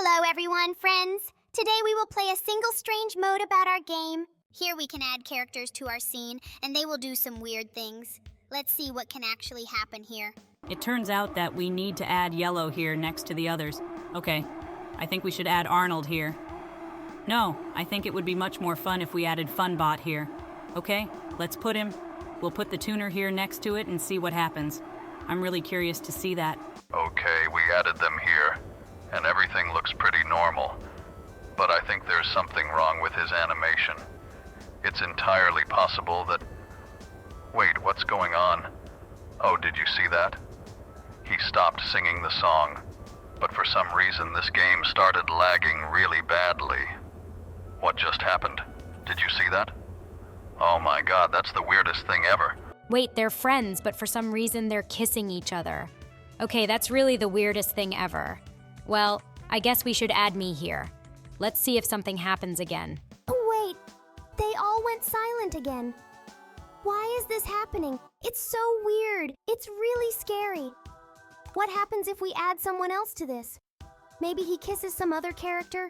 Hello everyone, friends! Today we will play a single strange mode about our game. Here we can add characters to our scene, and they will do some weird things. Let's see what can actually happen here. It turns out that we need to add yellow here next to the others. Okay, I think we should add Arnold here. No, I think it would be much more fun if we added Funbot here. Okay, we'll put the tuner here next to it and see what happens. I'm really curious to see that. Okay, we added them here, and everything looks pretty normal. But I think there's something wrong with his animation. It's entirely possible that... Wait, what's going on? Oh, did you see that? He stopped singing the song, but for some reason this game started lagging really badly. What just happened? Did you see that? Oh my god, that's the weirdest thing ever. Wait, they're friends, but for some reason they're kissing each other. Okay, that's really the weirdest thing ever. Well, I guess we should add me here. Let's see if something happens again. Wait, they all went silent again. Why is this happening? It's so weird. It's really scary. What happens if we add someone else to this? Maybe he kisses some other character?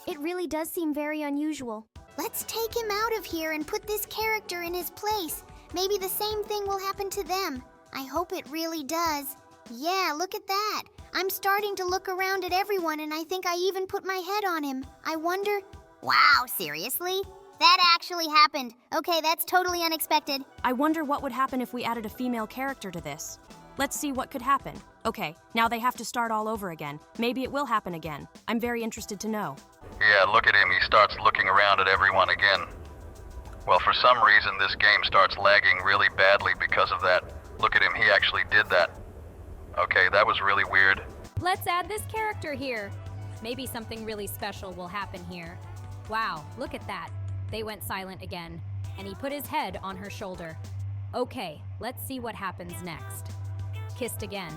It really does seem very unusual. Let's take him out of here and put this character in his place. Maybe the same thing will happen to them. I hope it really does. Yeah, look at that. I'm starting to look around at everyone, and I think I even put my head on him. I wonder... Wow, seriously? That actually happened. Okay, that's totally unexpected. I wonder what would happen if we added a female character to this. Let's see what could happen. Okay, now they have to start all over again. Maybe it will happen again. I'm very interested to know. Yeah, look at him. He starts looking around at everyone again. Well, for some reason, this game starts lagging really badly because of that. Look at him. He actually did that. Okay, that was really weird. Let's add this character here. Maybe something really special will happen here. Wow, look at that. They went silent again, and he put his head on her shoulder. Okay, let's see what happens next. Kissed again.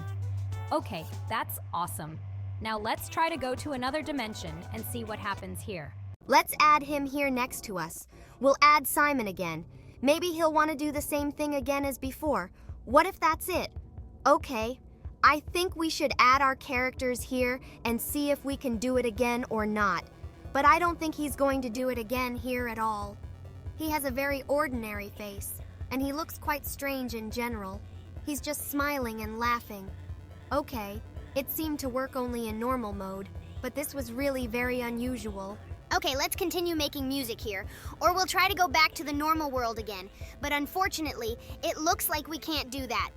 Okay, that's awesome. Now let's try to go to another dimension and see what happens here. Let's add him here next to us. We'll add Simon again. Maybe he'll want to do the same thing again as before. What if that's it? Okay, I think we should add our characters here and see if we can do it again or not. But I don't think he's going to do it again here at all. He has a very ordinary face, and he looks quite strange in general. He's just smiling and laughing. Okay, it seemed to work only in normal mode, but this was really very unusual. Okay, let's continue making music here, or we'll try to go back to the normal world again. But unfortunately, it looks like we can't do that.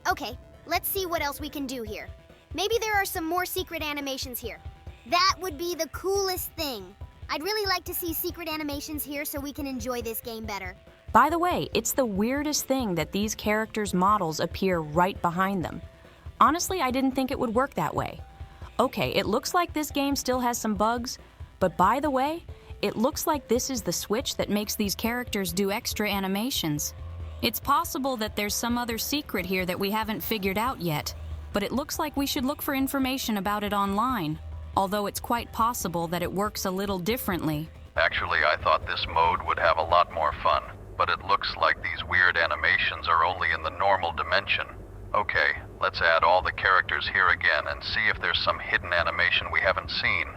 Okay, let's see what else we can do here. Maybe there are some more secret animations here. That would be the coolest thing. I'd really like to see secret animations here so we can enjoy this game better. By the way, it's the weirdest thing that these characters' models appear right behind them. Honestly, I didn't think it would work that way. Okay, it looks like this game still has some bugs, but by the way, it looks like this is the switch that makes these characters do extra animations. It's possible that there's some other secret here that we haven't figured out yet, but it looks like we should look for information about it online, although it's quite possible that it works a little differently. Actually, I thought this mode would have a lot more fun, but it looks like these weird animations are only in the normal dimension. Okay, let's add all the characters here again and see if there's some hidden animation we haven't seen.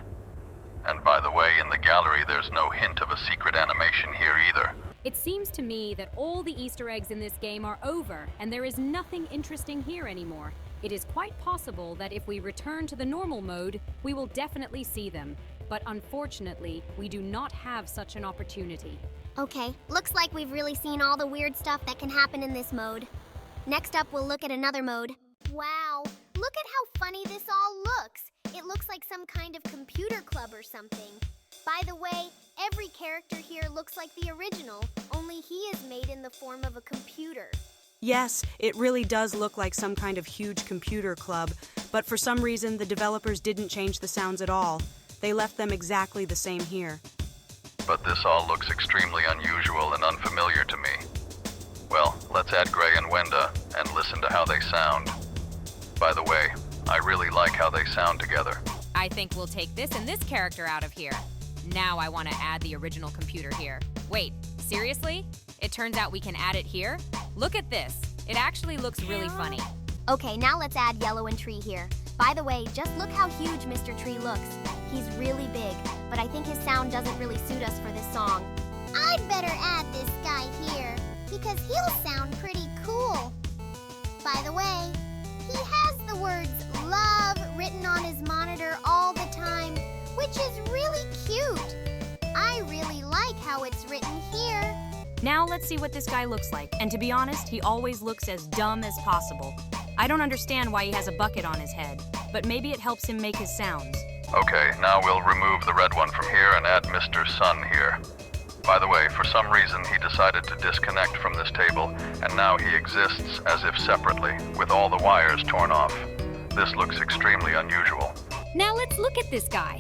And by the way, in the gallery there's no hint of a secret animation here either. It seems to me that all the Easter eggs in this game are over, and there is nothing interesting here anymore. It is quite possible that if we return to the normal mode, we will definitely see them. But unfortunately, we do not have such an opportunity. Okay, looks like we've really seen all the weird stuff that can happen in this mode. Next up, we'll look at another mode. Wow, look at how funny this all looks. It looks like some kind of computer club or something. By the way, every character here looks like the original, only he is made in the form of a computer. Yes, it really does look like some kind of huge computer club, but for some reason the developers didn't change the sounds at all. They left them exactly the same here. But this all looks extremely unusual and unfamiliar to me. Well, let's add Gray and Wenda and listen to how they sound. By the way, I really like how they sound together. I think we'll take this and this character out of here. Now I want to add the original computer here. Wait, seriously? It turns out we can add it here? Look at this. It actually looks really funny. Okay, now let's add Yellow and Tree here. By the way, just look how huge Mr. Tree looks. He's really big, but I think his sound doesn't really suit us for this song. I'd better add this guy here, because he'll sound pretty cool. By the way, he has the words love written on his monitor all the time, which is really cute. I really like how it's written here. Now let's see what this guy looks like. And to be honest, he always looks as dumb as possible. I don't understand why he has a bucket on his head, but maybe it helps him make his sounds. Okay, now we'll remove the red one from here and add Mr. Sun here. By the way, for some reason he decided to disconnect from this table, and now he exists as if separately, with all the wires torn off. This looks extremely unusual. Now let's look at this guy.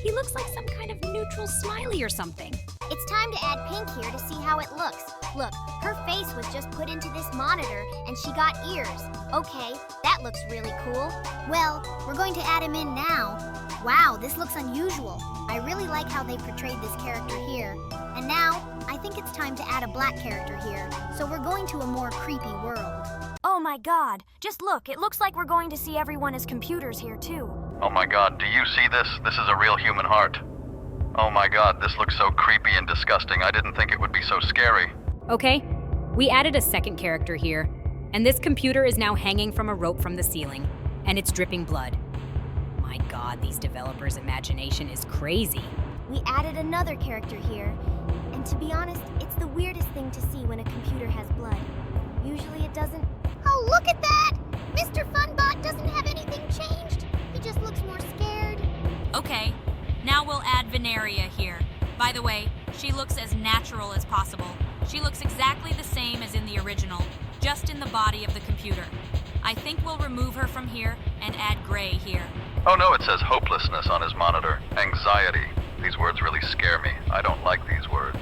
He looks like some kind of neutral smiley or something. It's time to add Pink here to see how it looks. Look, her face was just put into this monitor and she got ears. Okay, that looks really cool. Well, we're going to add him in now. Wow, this looks unusual. I really like how they portrayed this character here. And now, I think it's time to add a black character here. So we're going to a more creepy world. Oh my god, just look, it looks like we're going to see everyone as computers here too. Oh my god, do you see this? This is a real human heart. Oh my god, this looks so creepy and disgusting. I didn't think it would be so scary. Okay, we added a second character here, and this computer is now hanging from a rope from the ceiling, and it's dripping blood. My god, these developers' imagination is crazy. We added another character here, and to be honest, it's the weirdest thing to see when a computer has blood. Usually it doesn't. Oh, look at that! Mr. Funbot doesn't have anything changed. He just looks more scared. Okay, now we'll add Veneria here. By the way, she looks as natural as possible. She looks exactly the same as in the original, just in the body of the computer. I think we'll remove her from here and add Gray here. Oh no, it says hopelessness on his monitor. Anxiety. These words really scare me. I don't like these words.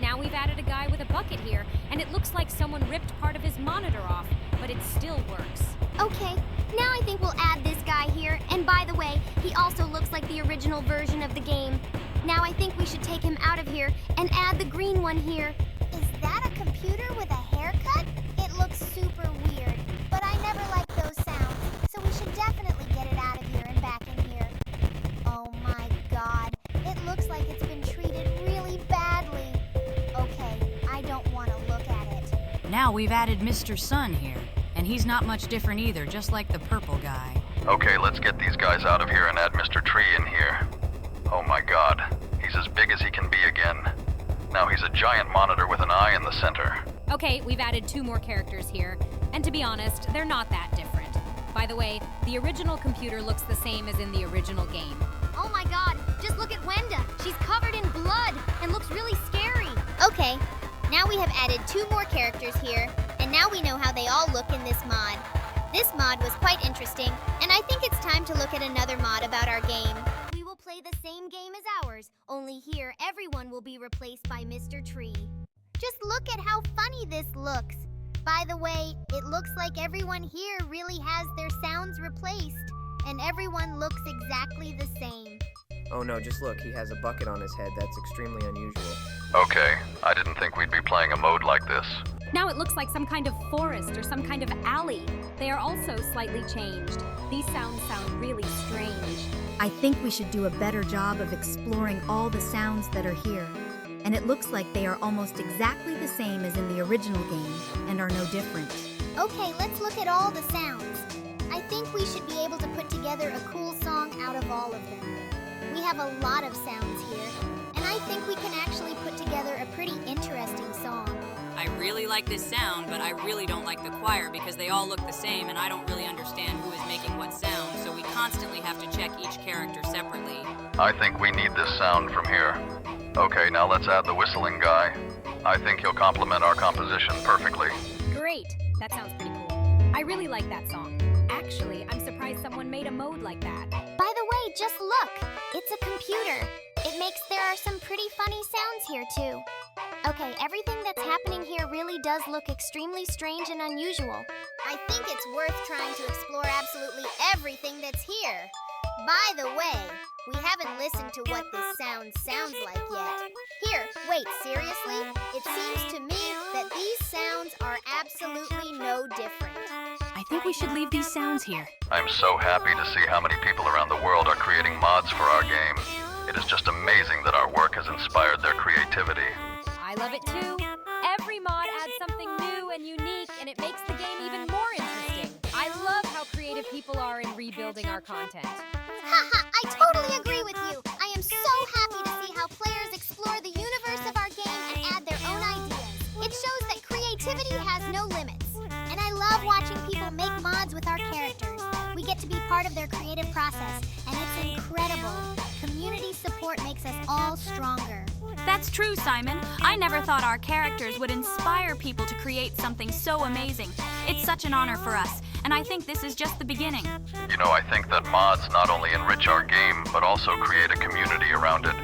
Now we've added a guy with a bucket here, and it looks like someone ripped part of his monitor off, but it still works. Okay, now I think we'll add this guy here. And by the way, he also looks like the original version of the game. Now I think we should take him out of here and add the green one here. Is that a computer with a haircut? It looks super weird, but I never liked those sounds, so we should definitely get it out of here and back in here. Oh my god, it looks like it's been treated really badly. Okay, I don't want to look at it. Now we've added Mr. Sun here, and he's not much different either, just like the purple guy. Okay, let's get these guys out of here and add Mr. Tree in here. Oh my god, he's as big as he can be again. Now he's a giant monitor with an eye in the center. Okay, we've added 2 more characters here, and to be honest, they're not that different. By the way, the original computer looks the same as in the original game. Oh my god, just look at Wenda. She's covered in blood and looks really scary. Okay, now we have added 2 more characters here, and now we know how they all look in this mod. This mod was quite interesting, and I think it's time to look at another mod about our game. We will play the same game as ours, only here everyone will be replaced by Mr. Tree. Just look at how funny this looks. By the way, it looks like everyone here really has their sounds replaced, and everyone looks exactly the same. Oh no, just look, he has a bucket on his head. That's extremely unusual. Okay, I didn't think we'd be playing a mode like this. Now it looks like some kind of forest or some kind of alley. They are also slightly changed. These sounds sound really strange. I think we should do a better job of exploring all the sounds that are here. And it looks like they are almost exactly the same as in the original game and are no different. Okay, let's look at all the sounds. I think we should be able to put together a cool song out of all of them. We have a lot of sounds here, and I think we can actually put together a pretty interesting song. I really like this sound, but I really don't like the choir because they all look the same and I don't really understand who is making what sound, so we constantly have to check each character separately. I think we need this sound from here. Okay, now let's add the whistling guy. I think he'll complement our composition perfectly. Great, that sounds pretty cool. I really like that song. Actually, I'm surprised someone made a mode like that. By the way, just look. It's a computer. There are some pretty funny sounds here too. Okay, everything that's happening here really does look extremely strange and unusual. I think it's worth trying to explore absolutely everything that's here. By the way, we haven't listened to what this sound sounds like yet. Here, wait, seriously? It seems to me that these sounds are absolutely no different. I think we should leave these sounds here. I'm so happy to see how many people around the world are creating mods for our game. It is just amazing that our work has inspired their creativity. I love it too. Every mod adds something new and unique, and it makes the game even more interesting. I love how creative people are in rebuilding our content. Haha, I totally agree with you. I am so happy to see how players explore the universe of our game and add their own ideas. It shows that creativity has no limits. And I love watching people make mods with our characters. We get to be part of their creative process, and it's incredible. Community support makes us all stronger. That's true, Simon. I never thought our characters would inspire people to create something so amazing. It's such an honor for us, and I think this is just the beginning. You know, I think that mods not only enrich our game, but also create a community around it.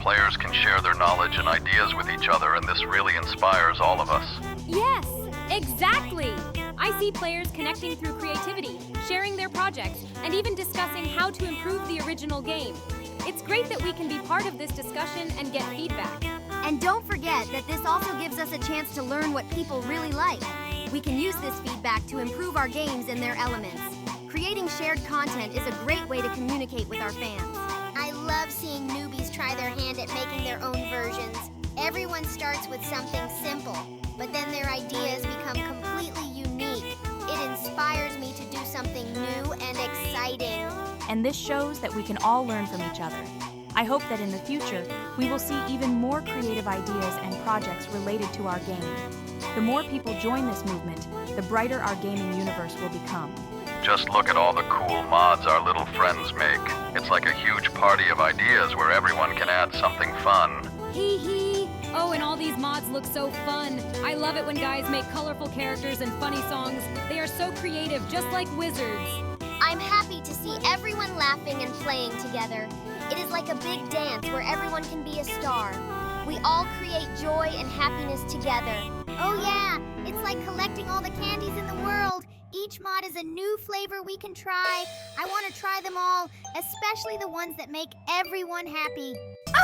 Players can share their knowledge and ideas with each other, and this really inspires all of us. Yes, exactly. I see players connecting through creativity, sharing their projects, and even discussing how to improve the original game. It's great that we can be part of this discussion and get feedback. And don't forget that this also gives us a chance to learn what people really like. We can use this feedback to improve our games and their elements. Creating shared content is a great way to communicate with our fans. I love seeing newbies try their hand at making their own versions. Everyone starts with something simple, but then their ideas become completely unique. It inspires me to do something new and exciting. And this shows that we can all learn from each other. I hope that in the future, we will see even more creative ideas and projects related to our game. The more people join this movement, the brighter our gaming universe will become. Just look at all the cool mods our little friends make. It's like a huge party of ideas where everyone can add something fun. Hee hee. Oh, and all these mods look so fun. I love it when guys make colorful characters and funny songs. They are so creative, just like wizards. I'm happy to see everyone laughing and playing together. It is like a big dance where everyone can be a star. We all create joy and happiness together. Oh yeah, it's like collecting all the candies in the world. Each mod is a new flavor we can try. I want to try them all, especially the ones that make everyone happy.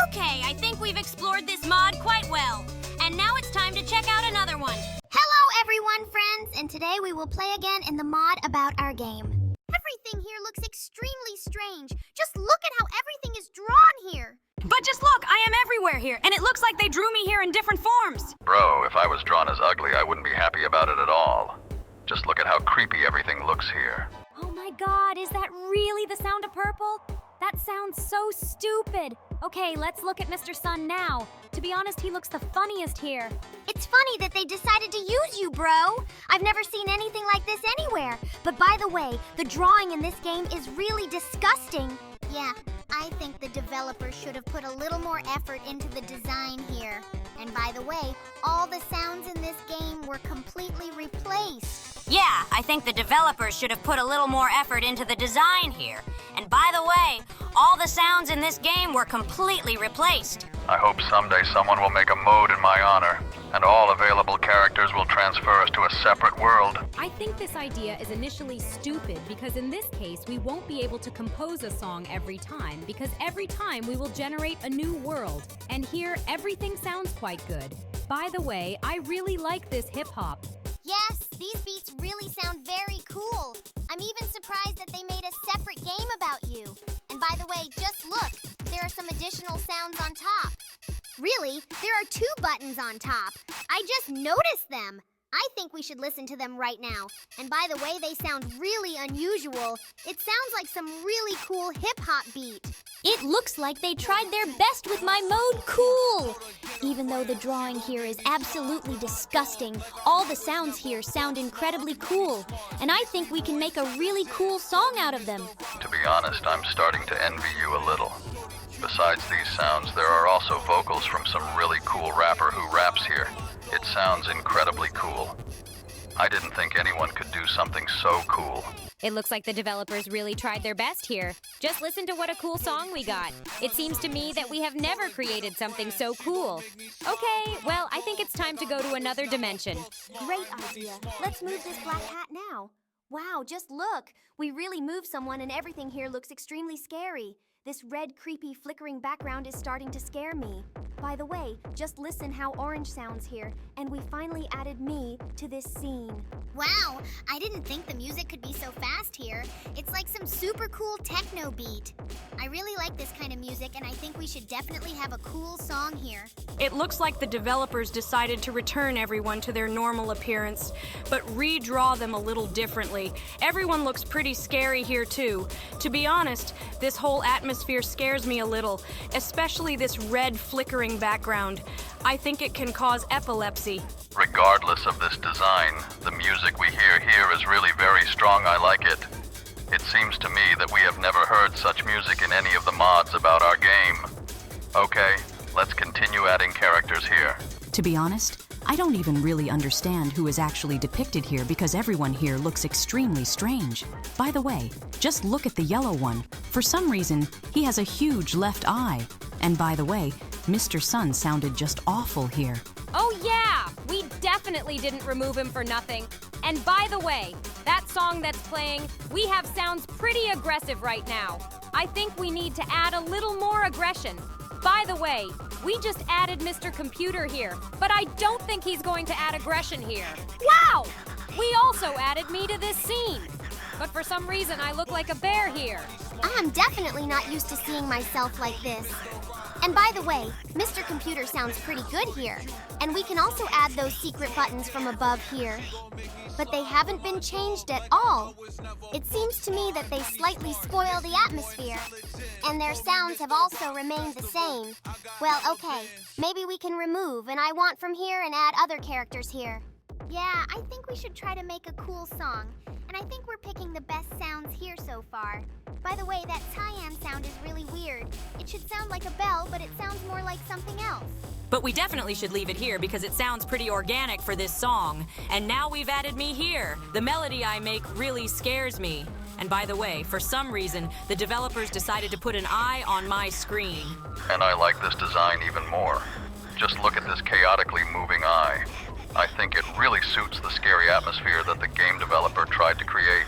Okay, I think we've explored this mod quite well. And now it's time to check out another one. Hello everyone, friends, and today we will play again in the mod about our game. Everything here looks extremely strange. Just look at how everything is drawn here. But just look, I am everywhere here, and it looks like they drew me here in different forms. Bro, if I was drawn as ugly, I wouldn't be happy about it at all. Just look at how creepy everything looks here. Oh my god, is that really the sound of purple? That sounds so stupid. Okay, let's look at Mr. Sun now. To be honest, he looks the funniest here. It's funny that they decided to use you, bro. I've never seen anything like this anywhere. But by the way, the drawing in this game is really disgusting. Yeah, I think the developers should have put a little more effort into the design here. And by the way, all the sounds in this game were completely replaced. Yeah, I think the developers should have put a little more effort into the design here. And by the way, all the sounds in this game were completely replaced. I hope someday someone will make a mode in my honor, and all available characters will transfer us to a separate world. I think this idea is initially stupid because in this case, we won't be able to compose a song every time because every time we will generate a new world. And here, everything sounds quite good. By the way, I really like this hip-hop. Yes, these beats really sound very cool. I'm even surprised that they made a separate game about you. And by the way, just look, there are some additional sounds on top. Really, there are 2 buttons on top. I just noticed them. I think we should listen to them right now. And by the way, they sound really unusual. It sounds like some really cool hip-hop beat. It looks like they tried their best with my mode cool. Even though the drawing here is absolutely disgusting, all the sounds here sound incredibly cool. And I think we can make a really cool song out of them. To be honest, I'm starting to envy you a little. Besides these sounds, there are also vocals from some really cool rapper who raps here. It sounds incredibly cool. I didn't think anyone could do something so cool. It looks like the developers really tried their best here. Just listen to what a cool song we got. It seems to me that we have never created something so cool. Okay, well, I think it's time to go to another dimension. Great idea. Let's move this black hat now. Wow, just look. We really moved someone and everything here looks extremely scary. This red, creepy, flickering background is starting to scare me. By the way, just listen how orange sounds here, and we finally added me to this scene. Wow, I didn't think the music could be so fast here. It's like some super cool techno beat. I really like this kind of music, and I think we should definitely have a cool song here. It looks like the developers decided to return everyone to their normal appearance, but redraw them a little differently. Everyone looks pretty scary here too. To be honest, this whole atmosphere scares me a little, especially this red flickering background. I think it can cause epilepsy. Regardless of this design, the music we hear here is really very strong. I like it. It seems to me that we have never heard such music in any of the mods about our game. Okay, let's continue adding characters here. To be honest, I don't even really understand who is actually depicted here because everyone here looks extremely strange. By the way, just look at the yellow one. For some reason, he has a huge left eye. And by the way, Mr. Sun sounded just awful here. Oh yeah, we definitely didn't remove him for nothing. And by the way, that song that's playing, we have sounds pretty aggressive right now. I think we need to add a little more aggression. By the way, we just added Mr. Computer here, but I don't think he's going to add aggression here. Wow! We also added me to this scene. But for some reason, I look like a bear here. I'm definitely not used to seeing myself like this. And by the way, Mr. Computer sounds pretty good here. And we can also add those secret buttons from above here. But they haven't been changed at all. It seems to me that they slightly spoil the atmosphere. And their sounds have also remained the same. Well, okay, maybe we can remove and I want from here and add other characters here. Yeah, I think we should try to make a cool song. And I think we're picking the best sounds here so far. By the way, that Cyan sound is really weird. It should sound like a bell, but it sounds more like something else. But we definitely should leave it here because it sounds pretty organic for this song. And now we've added me here. The melody I make really scares me. And by the way, for some reason, the developers decided to put an eye on my screen. And I like this design even more. Just look at this chaotically moving eye. I think it really suits the scary atmosphere that the game developer tried to create.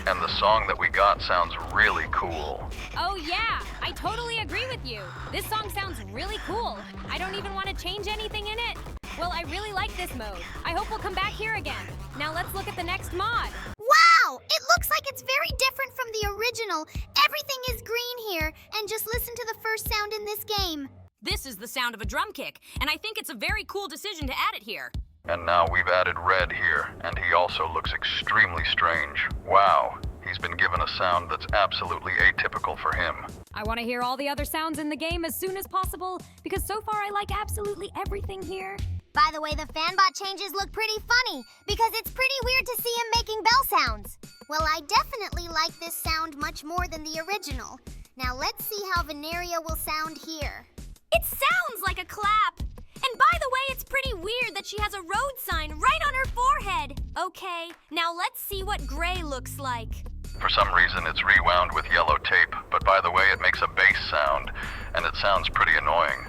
And the song that we got sounds really cool. Oh yeah, I totally agree with you. This song sounds really cool. I don't even want to change anything in it. Well, I really like this mode. I hope we'll come back here again. Now let's look at the next mod. Wow! It looks like it's very different from the original. Everything is green here, and just listen to the first sound in this game. This is the sound of a drum kick, and I think it's a very cool decision to add it here. And now we've added Red here, and he also looks extremely strange. Wow, he's been given a sound that's absolutely atypical for him. I want to hear all the other sounds in the game as soon as possible, because so far I like absolutely everything here. By the way, the fanbot changes look pretty funny, because it's pretty weird to see him making bell sounds. Well, I definitely like this sound much more than the original. Now let's see how Veneria will sound here. It sounds like a clap. And by the way, it's pretty weird that she has a road sign right on her forehead. Okay, now let's see what gray looks like. For some reason, it's rewound with yellow tape, but by the way, it makes a bass sound, and it sounds pretty annoying.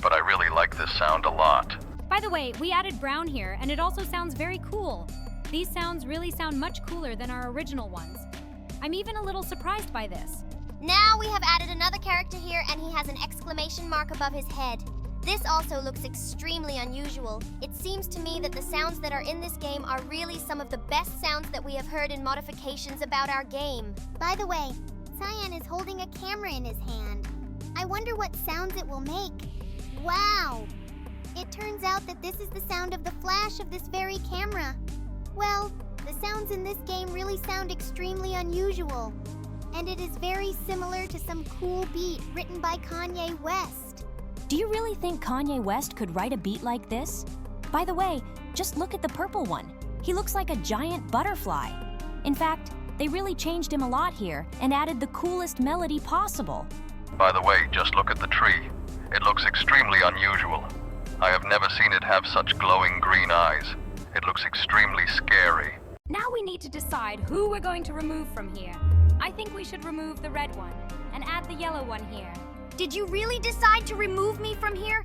But I really like this sound a lot. By the way, we added brown here, and it also sounds very cool. These sounds really sound much cooler than our original ones. I'm even a little surprised by this. Now we have added another character here, and he has an exclamation mark above his head. This also looks extremely unusual. It seems to me that the sounds that are in this game are really some of the best sounds that we have heard in modifications about our game. By the way, Cyan is holding a camera in his hand. I wonder what sounds it will make. Wow! It turns out that this is the sound of the flash of this very camera. Well, the sounds in this game really sound extremely unusual. And it is very similar to some cool beat written by Kanye West. Do you really think Kanye West could write a beat like this? By the way, just look at the purple one. He looks like a giant butterfly. In fact, they really changed him a lot here and added the coolest melody possible. By the way, just look at the tree. It looks extremely unusual. I have never seen it have such glowing green eyes. It looks extremely scary. Now we need to decide who we're going to remove from here. I think we should remove the red one and add the yellow one here. Did you really decide to remove me from here?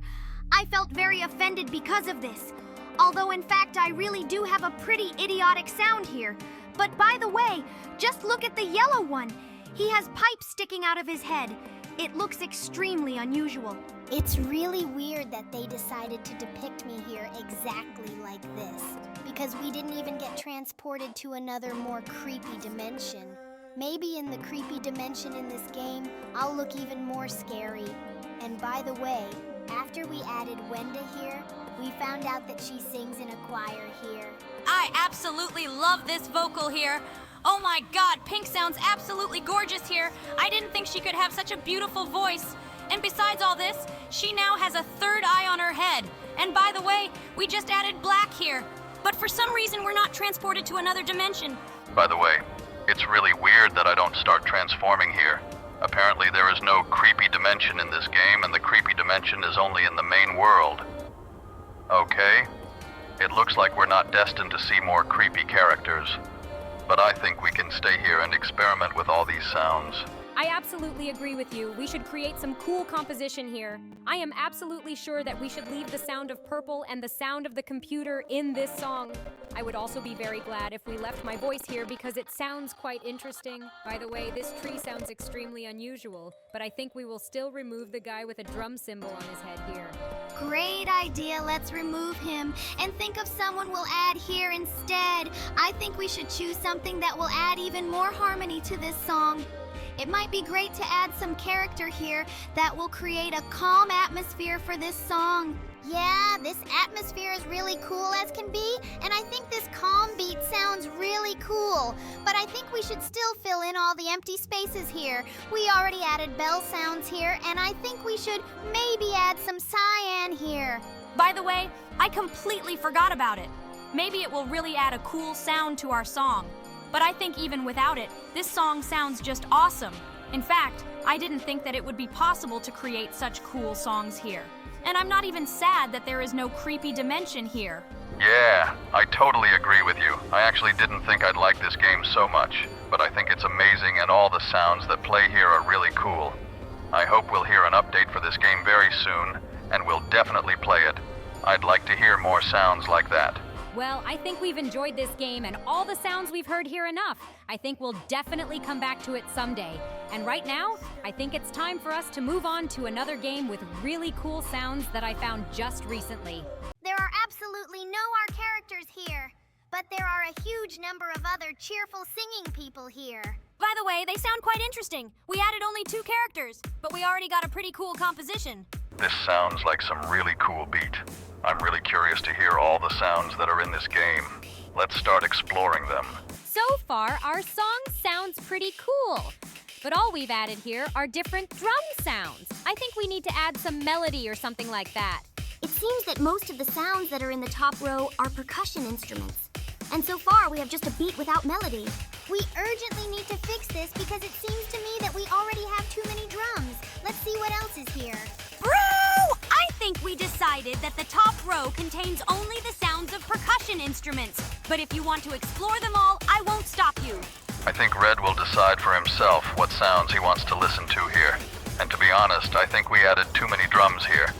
I felt very offended because of this. Although in fact I really do have a pretty idiotic sound here. But by the way, just look at the yellow one. He has pipes sticking out of his head. It looks extremely unusual. It's really weird that they decided to depict me here exactly like this, because we didn't even get transported to another more creepy dimension. Maybe in the creepy dimension in this game, I'll look even more scary. And by the way, after we added Wenda here, we found out that she sings in a choir here. I absolutely love this vocal here. Oh my god, Pink sounds absolutely gorgeous here. I didn't think she could have such a beautiful voice. And besides all this, she now has a third eye on her head. And by the way, we just added Black here. But for some reason, we're not transported to another dimension. By the way, it's really weird that I don't start transforming here. Apparently there is no creepy dimension in this game, and the creepy dimension is only in the main world. Okay, it looks like we're not destined to see more creepy characters. But I think we can stay here and experiment with all these sounds. I absolutely agree with you. We should create some cool composition here. I am absolutely sure that we should leave the sound of purple and the sound of the computer in this song. I would also be very glad if we left my voice here because it sounds quite interesting. By the way, this tree sounds extremely unusual, but I think we will still remove the guy with a drum cymbal on his head here. Great idea, let's remove him and think of someone we'll add here instead. I think we should choose something that will add even more harmony to this song. It might be great to add some character here that will create a calm atmosphere for this song. Yeah, this atmosphere is really cool as can be, and I think this calm beat sounds really cool. But I think we should still fill in all the empty spaces here. We already added bell sounds here, and I think we should maybe add some cyan here. By the way, I completely forgot about it. Maybe it will really add a cool sound to our song. But I think even without it, this song sounds just awesome. In fact, I didn't think that it would be possible to create such cool songs here. And I'm not even sad that there is no creepy dimension here. Yeah, I totally agree with you. I actually didn't think I'd like this game so much, but I think it's amazing and all the sounds that play here are really cool. I hope we'll hear an update for this game very soon, and we'll definitely play it. I'd like to hear more sounds like that. Well, I think we've enjoyed this game and all the sounds we've heard here enough. I think we'll definitely come back to it someday. And right now, I think it's time for us to move on to another game with really cool sounds that I found just recently. There are absolutely no our characters here, but there are a huge number of other cheerful singing people here. By the way, they sound quite interesting. We added only 2 characters, but we already got a pretty cool composition. This sounds like some really cool beat. I'm really curious to hear all the sounds that are in this game. Let's start exploring them. So far, our song sounds pretty cool. But all we've added here are different drum sounds. I think we need to add some melody or something like that. It seems that most of the sounds that are in the top row are percussion instruments. And so far, we have just a beat without melody. We urgently need to fix this because it seems to me that we already have too many drums. Let's see what else is here. Bro! I think we decided that the top row contains only the sounds of percussion instruments. But if you want to explore them all, I won't stop you. I think Red will decide for himself what sounds he wants to listen to here. And to be honest, I think we added too many drums here.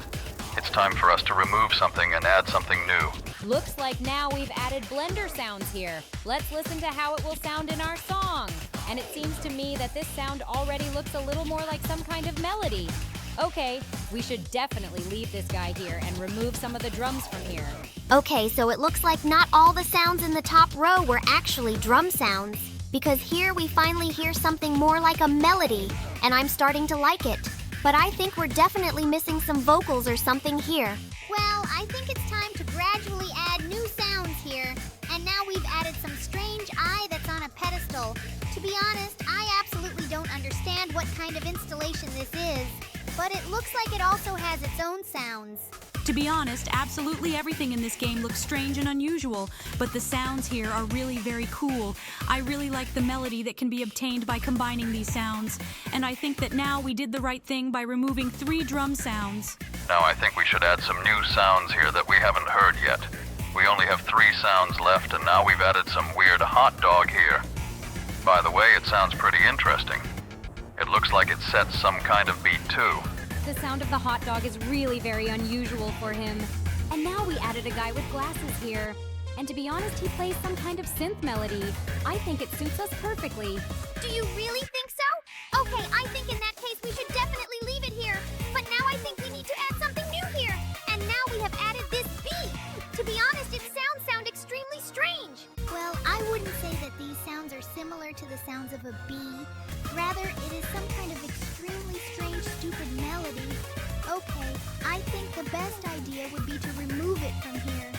It's time for us to remove something and add something new. Looks like now we've added blender sounds here. Let's listen to how it will sound in our song. And it seems to me that this sound already looks a little more like some kind of melody. Okay, we should definitely leave this guy here and remove some of the drums from here. Okay, so it looks like not all the sounds in the top row were actually drum sounds. Because here we finally hear something more like a melody, and I'm starting to like it. But I think we're definitely missing some vocals or something here. Well, I think it's time to gradually add new sounds here. And now we've added some strange eye that's on a pedestal. To be honest, I absolutely don't understand what kind of installation this is. But it looks like it also has its own sounds. To be honest, absolutely everything in this game looks strange and unusual, but the sounds here are really very cool. I really like the melody that can be obtained by combining these sounds, and I think that now we did the right thing by removing 3 drum sounds. Now I think we should add some new sounds here that we haven't heard yet. We only have 3 sounds left, and now we've added some weird hot dog here. By the way, it sounds pretty interesting. It looks like it sets some kind of beat too. The sound of the hot dog is really very unusual for him. And now we added a guy with glasses here. And to be honest, he plays some kind of synth melody. I think it suits us perfectly. Do you really think so? Okay, I think in that case we should definitely the best idea would be to remove it from here.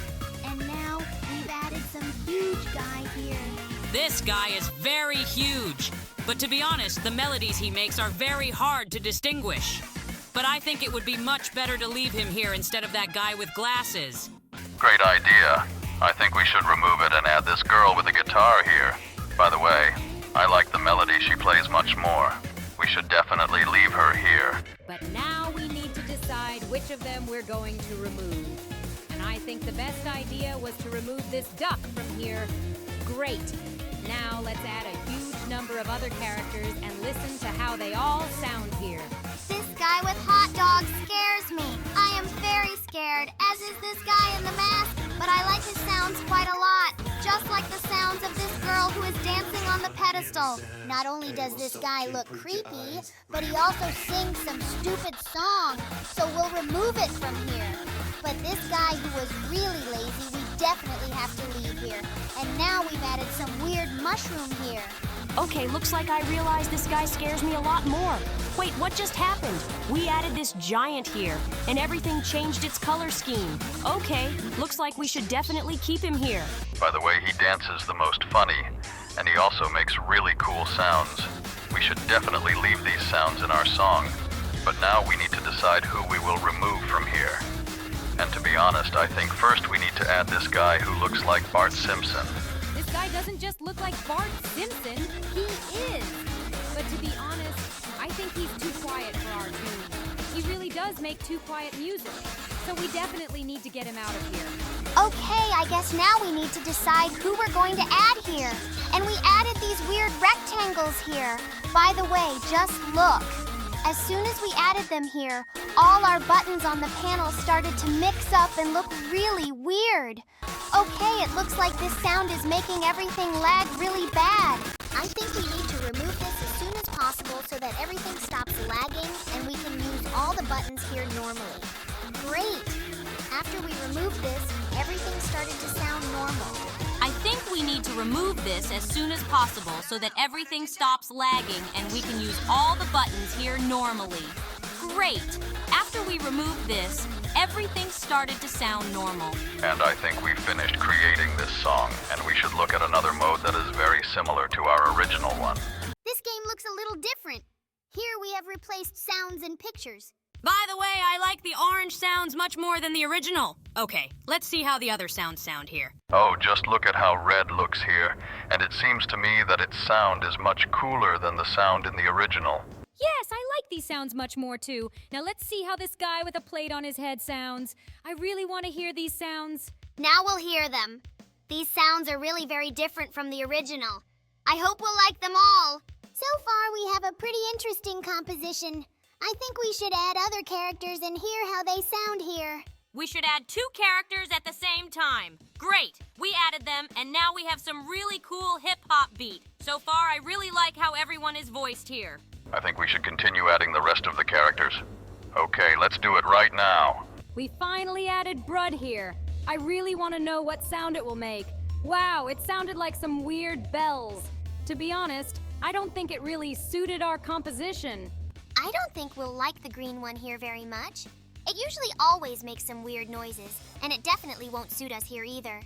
And now we've added some huge guy here. This guy is very huge. But to be honest, the melodies he makes are very hard to distinguish. But I think it would be much better to leave him here instead of that guy with glasses. Great idea. I think we should remove it and add this girl with a guitar here. By the way, I like the melody she plays much more. We should definitely leave her here. But now we need to decide which of them we're going to remove. And I think the best idea was to remove this duck from here. Great. Now let's add a huge number of other characters and listen to how they all sound here. This guy with hot dogs scares me. I am very scared, as is this guy in the mask, but I like his sounds quite a lot. Just like the sounds of this girl who is dancing on the pedestal. Not only does this guy look creepy, but he also sings some stupid song, so we'll remove it from here. But this guy who was really lazy, we definitely have to leave here. And now we've added some weird mushroom here. Okay, looks like I realize this guy scares me a lot more. Wait, what just happened? We added this giant here, and everything changed its color scheme. Okay, looks like we should definitely keep him here. By the way, he dances the most funny, and he also makes really cool sounds. We should definitely leave these sounds in our song. But now we need to decide who we will remove from here. And to be honest, I think first we need to add this guy who looks like Bart Simpson. This guy doesn't just look like Bart Simpson, he is. But to be honest, I think he's too quiet for our tune. He really does make too quiet music, so we definitely need to get him out of here. Okay, I guess now we need to decide who we're going to add here. And we added these weird rectangles here. By the way, just look. As soon as we added them here, all our buttons on the panel started to mix up and look really weird. Okay, it looks like this sound is making everything lag really bad. I think we need to remove this as soon as possible so that everything stops lagging and we can use all the buttons here normally. Great! After we removed this, everything started to sound normal. I think we need to remove this as soon as possible so that everything stops lagging and we can use all the buttons here normally. Great! After we removed this, everything started to sound normal. And I think we finished creating this song, and we should look at another mode that is very similar to our original one. This game looks a little different. Here we have replaced sounds and pictures. By the way, I like the orange sounds much more than the original. Okay, let's see how the other sounds sound here. Oh, just look at how red looks here, and it seems to me that its sound is much cooler than the sound in the original. Yes, I like these sounds much more too. Now let's see how this guy with a plate on his head sounds. I really want to hear these sounds. Now we'll hear them. These sounds are really very different from the original. I hope we'll like them all. So far, we have a pretty interesting composition. I think we should add other characters and hear how they sound here. We should add 2 characters at the same time. Great! We added them, and now we have some really cool hip-hop beat. So far, I really like how everyone is voiced here. I think we should continue adding the rest of the characters. Okay, let's do it right now. We finally added Brud here. I really want to know what sound it will make. Wow, it sounded like some weird bells. To be honest, I don't think it really suited our composition. I don't think we'll like the green one here very much. It usually always makes some weird noises, and it definitely won't suit us here either.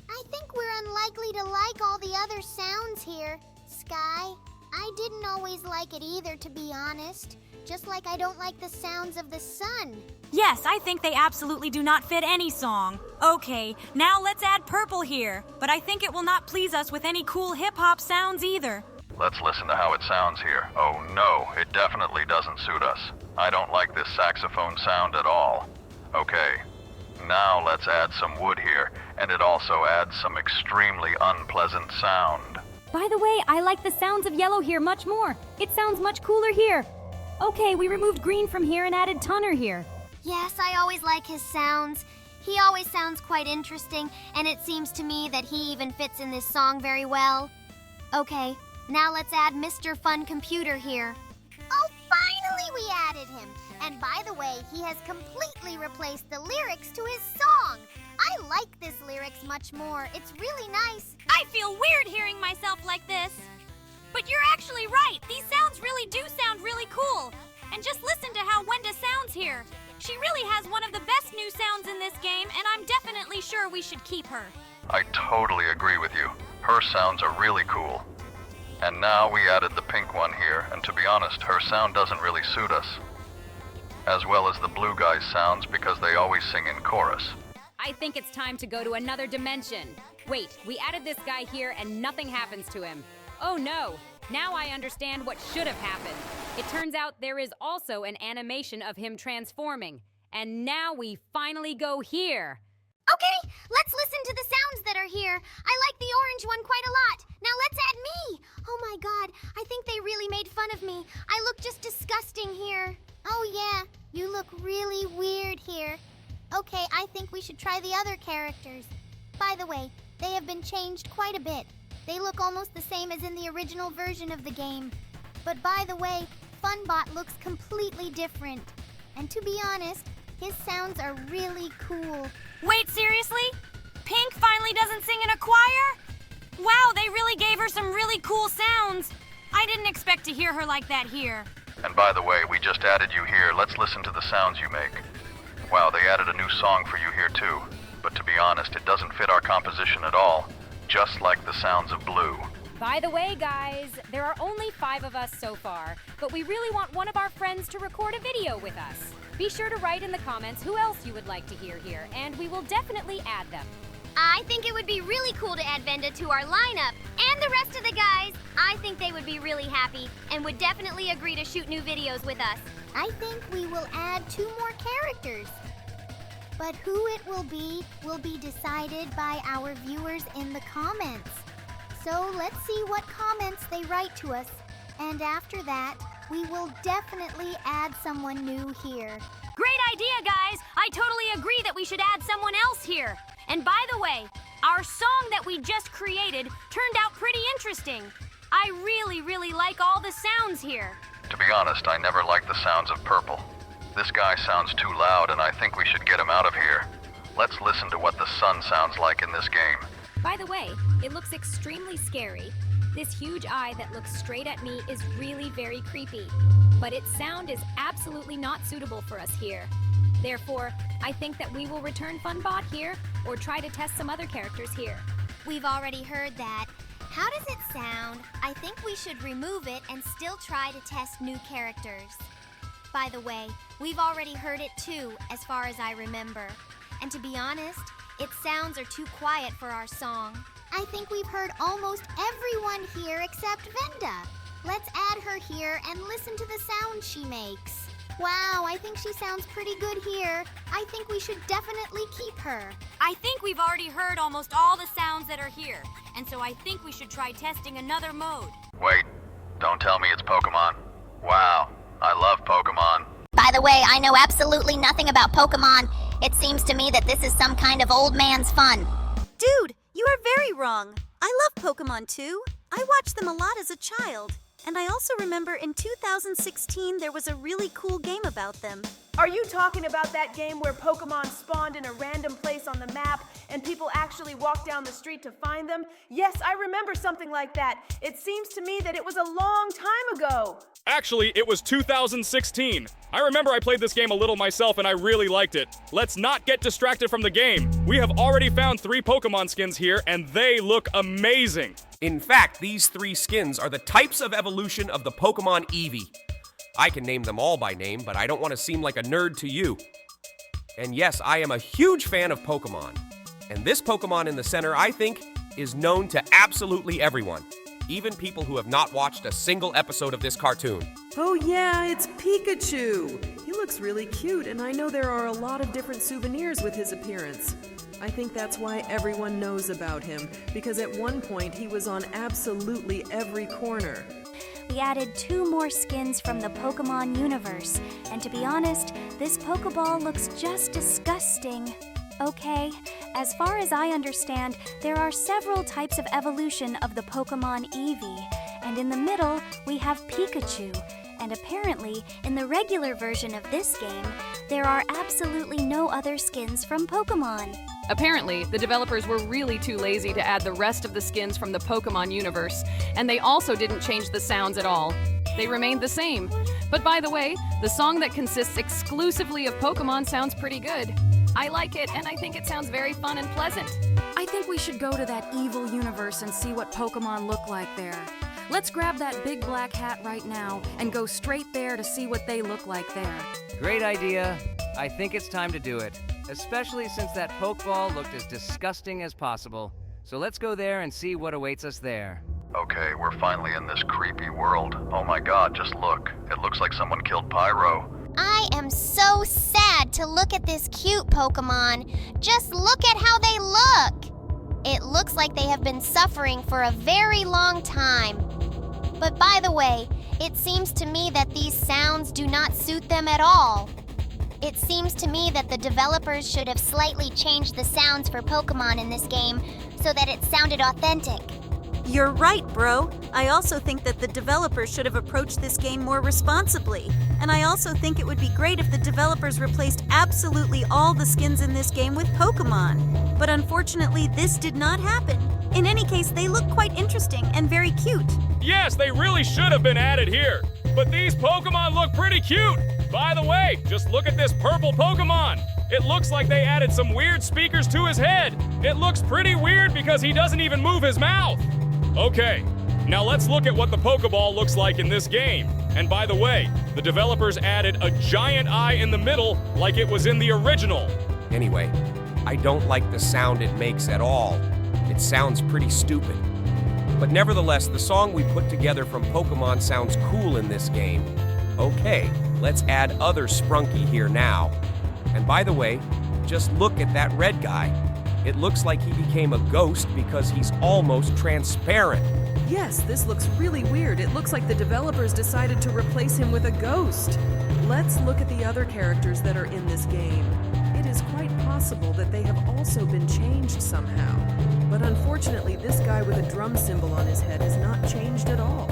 I think we're unlikely to like all the other sounds here, Sky. I didn't always like it either, to be honest. Just like I don't like the sounds of the sun. Yes, I think they absolutely do not fit any song. Okay, now let's add purple here. But I think it will not please us with any cool hip-hop sounds either. Let's listen to how it sounds here. Oh no, it definitely doesn't suit us. I don't like this saxophone sound at all. Okay, now let's add some wood here, and it also adds some extremely unpleasant sound. By the way, I like the sounds of yellow here much more. It sounds much cooler here. Okay, we removed green from here and added Tunner here. Yes, I always like his sounds. He always sounds quite interesting, and it seems to me that he even fits in this song very well. Okay, now let's add Mr. Fun Computer here. Oh, finally we added him! And by the way, he has completely replaced the lyrics to his song. I like this lyrics much more. It's really nice. I feel weird hearing myself like this. But you're actually right. These sounds really do sound really cool. And just listen to how Wenda sounds here. She really has one of the best new sounds in this game, and I'm definitely sure we should keep her. I totally agree with you. Her sounds are really cool. And now we added the pink one here, and to be honest, her sound doesn't really suit us. As well as the blue guy's sounds because they always sing in chorus. I think it's time to go to another dimension. Wait, we added this guy here and nothing happens to him. Oh no, now I understand what should have happened. It turns out there is also an animation of him transforming. And now we finally go here. Okay, let's listen to the sounds that are here. I like the orange one quite a lot. Now let's add me. Oh my god, I think they really made fun of me. I look just disgusting here. Oh yeah, you look really weird here. Okay, I think we should try the other characters. By the way, they have been changed quite a bit. They look almost the same as in the original version of the game. But by the way, Funbot looks completely different. And to be honest, his sounds are really cool. Wait, seriously? Pink finally doesn't sing in a choir? Wow, they really gave her some really cool sounds. I didn't expect to hear her like that here. And by the way, we just added you here. Let's listen to the sounds you make. Wow, they added a new song for you here too. But to be honest, it doesn't fit our composition at all. Just like the sounds of blue. By the way, guys, there are only 5 of us so far, but we really want one of our friends to record a video with us. Be sure to write in the comments who else you would like to hear here, and we will definitely add them. I think it would be really cool to add Venda to our lineup. And the rest of the guys, I think they would be really happy and would definitely agree to shoot new videos with us. I think we will add 2 more characters. But who it will be decided by our viewers in the comments. So let's see what comments they write to us. And after that, we will definitely add someone new here. Great idea, guys! I totally agree that we should add someone else here. And by the way, our song that we just created turned out pretty interesting. I really like all the sounds here. To be honest, I never liked the sounds of purple. This guy sounds too loud, and I think we should get him out of here. Let's listen to what the sun sounds like in this game. By the way, it looks extremely scary. This huge eye that looks straight at me is really very creepy. But its sound is absolutely not suitable for us here. Therefore, I think that we will return Funbot here or try to test some other characters here. We've already heard that. How does it sound? I think we should remove it and still try to test new characters. By the way, we've already heard it too, as far as I remember. And to be honest, its sounds are too quiet for our song. I think we've heard almost everyone here except Venda. Let's add her here and listen to the sound she makes. Wow, I think she sounds pretty good here. I think we should definitely keep her. I think we've already heard almost all the sounds that are here, and so I think we should try testing another mode. Wait, don't tell me it's Pokémon. Wow, I love Pokémon. By the way, I know absolutely nothing about Pokémon. It seems to me that this is some kind of old man's fun. Dude, you are very wrong. I love Pokémon too. I watched them a lot as a child. And I also remember in 2016 there was a really cool game about them. Are you talking about that game where Pokémon spawned in a random place on the map and people actually walked down the street to find them? Yes, I remember something like that. It seems to me that it was a long time ago. Actually, it was 2016. I remember I played this game a little myself and I really liked it. Let's not get distracted from the game. We have already found 3 Pokémon skins here and they look amazing. In fact, these 3 skins are the types of evolution of the Pokémon Eevee. I can name them all by name, but I don't want to seem like a nerd to you. And yes, I am a huge fan of Pokémon. And this Pokémon in the center, I think, is known to absolutely everyone. Even people who have not watched a single episode of this cartoon. Oh yeah, it's Pikachu! He looks really cute, and I know there are a lot of different souvenirs with his appearance. I think that's why everyone knows about him, because at one point he was on absolutely every corner. We added 2 more skins from the Pokémon universe, and to be honest, this Pokeball looks just disgusting. Okay, as far as I understand, there are several types of evolution of the Pokémon Eevee, and in the middle, we have Pikachu. And apparently, in the regular version of this game, there are absolutely no other skins from Pokémon. Apparently, the developers were really too lazy to add the rest of the skins from the Pokémon universe, and they also didn't change the sounds at all. They remained the same. But by the way, the song that consists exclusively of Pokémon sounds pretty good. I like it, and I think it sounds very fun and pleasant. I think we should go to that evil universe and see what Pokémon look like there. Let's grab that big black hat right now and go straight there to see what they look like there. Great idea. I think it's time to do it, especially since that Pokeball looked as disgusting as possible. So let's go there and see what awaits us there. Okay, we're finally in this creepy world. Oh my god, just look. It looks like someone killed Pyro. I am so sad to look at this cute Pokemon. Just look at how they look. It looks like they have been suffering for a very long time. But by the way, it seems to me that these sounds do not suit them at all. It seems to me that the developers should have slightly changed the sounds for Pokemon in this game so that it sounded authentic. You're right, bro. I also think that the developers should have approached this game more responsibly. And I also think it would be great if the developers replaced absolutely all the skins in this game with Pokémon. But unfortunately, this did not happen. In any case, they look quite interesting and very cute. Yes, they really should have been added here. But these Pokémon look pretty cute. By the way, just look at this purple Pokémon. It looks like they added some weird speakers to his head. It looks pretty weird because he doesn't even move his mouth. Okay, now let's look at what the Pokeball looks like in this game. And by the way, the developers added a giant eye in the middle like it was in the original. Anyway, I don't like the sound it makes at all. It sounds pretty stupid. But nevertheless, the song we put together from Pokémon sounds cool in this game. Okay, let's add other Sprunki here now. And by the way, just look at that red guy. It looks like he became a ghost because he's almost transparent. Yes, this looks really weird. It looks like the developers decided to replace him with a ghost. Let's look at the other characters that are in this game. It is quite possible that they have also been changed somehow. But unfortunately, this guy with a drum symbol on his head has not changed at all.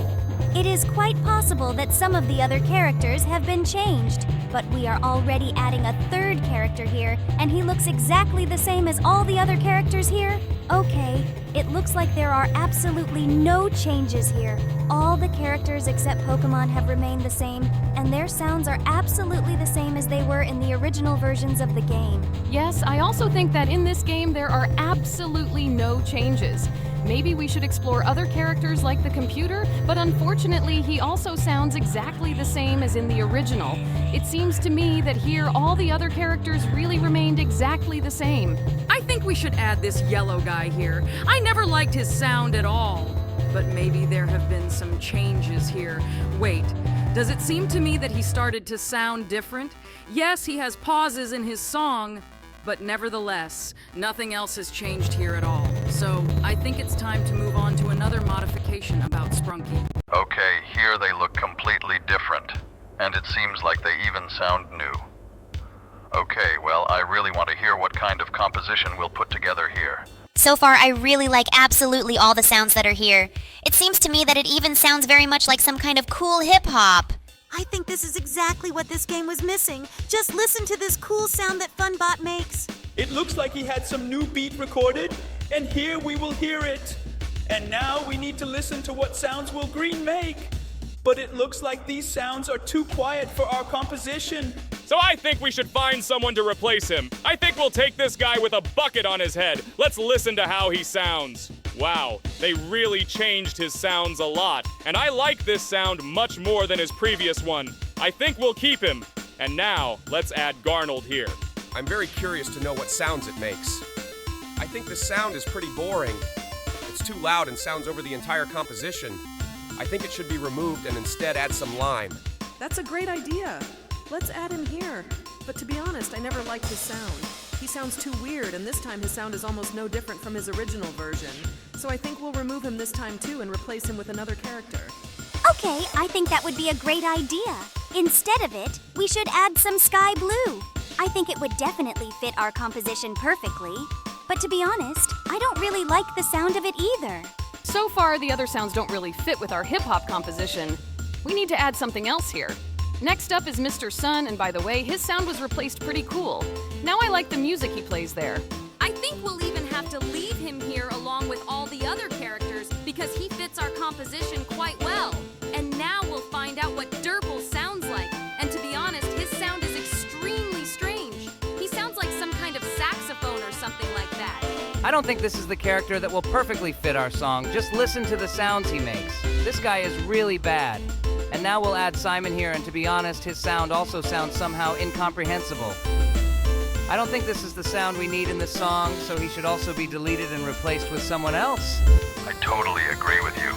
It is quite possible that some of the other characters have been changed, but we are already adding a third character here, and he looks exactly the same as all the other characters here? Okay, it looks like there are absolutely no changes here. All the characters except Pokémon have remained the same, and their sounds are absolutely the same as they were in the original versions of the game. Yes, I also think that in this game there are absolutely no changes. Maybe we should explore other characters like the computer, but unfortunately he also sounds exactly the same as in the original. It seems to me that here all the other characters really remained exactly the same. I think we should add this yellow guy here. I never liked his sound at all. But maybe there have been some changes here. Wait, does it seem to me that he started to sound different? Yes, he has pauses in his song, but nevertheless, nothing else has changed here at all. So I think it's time to move on to another modification about Sprunki. Okay, here they look completely different. And it seems like they even sound new. Okay, well, I really want to hear what kind of composition we'll put together here. So far, I really like absolutely all the sounds that are here. It seems to me that it even sounds very much like some kind of cool hip-hop. I think this is exactly what this game was missing. Just listen to this cool sound that Funbot makes. It looks like he had some new beat recorded, and here we will hear it. And now we need to listen to what sounds will Green make. But it looks like these sounds are too quiet for our composition. So I think we should find someone to replace him. I think we'll take this guy with a bucket on his head. Let's listen to how he sounds. Wow, they really changed his sounds a lot. And I like this sound much more than his previous one. I think we'll keep him. And now, let's add Garnold here. I'm very curious to know what sounds it makes. I think the sound is pretty boring. It's too loud and sounds over the entire composition. I think it should be removed and instead add some lime. That's a great idea. Let's add him here. But to be honest, I never liked his sound. He sounds too weird, and this time his sound is almost no different from his original version. So I think we'll remove him this time too and replace him with another character. Okay, I think that would be a great idea. Instead of it, we should add some sky blue. I think it would definitely fit our composition perfectly. But to be honest, I don't really like the sound of it either. So far, the other sounds don't really fit with our hip-hop composition. We need to add something else here. Next up is Mr. Sun, and by the way, his sound was replaced pretty cool. Now I like the music he plays there. I think we'll even have to leave him here along with all the other characters because he fits our composition quite well. And now we'll find out what Derpal sounds like. I don't think this is the character that will perfectly fit our song. Just listen to the sounds he makes. This guy is really bad. And now we'll add Simon here, and to be honest, his sound also sounds somehow incomprehensible. I don't think this is the sound we need in this song, so he should also be deleted and replaced with someone else. I totally agree with you.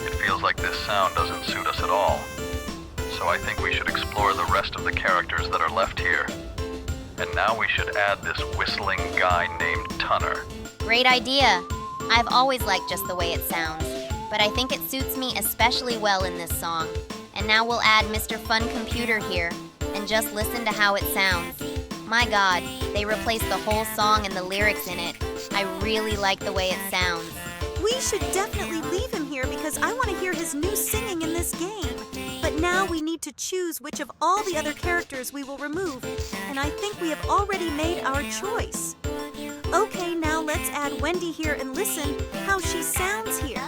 It feels like this sound doesn't suit us at all. So I think we should explore the rest of the characters that are left here. And now we should add this whistling guy named Tunner. Great idea. I've always liked just the way it sounds, but I think it suits me especially well in this song. And now we'll add Mr. Fun Computer here, and just listen to how it sounds. My God, they replaced the whole song and the lyrics in it. I really like the way it sounds. We should definitely leave him here because I want to hear his new singing in this game. But now we need to choose which of all the other characters we will remove, and I think we have already made our choice. Okay, now let's add Wendy here and listen how she sounds here.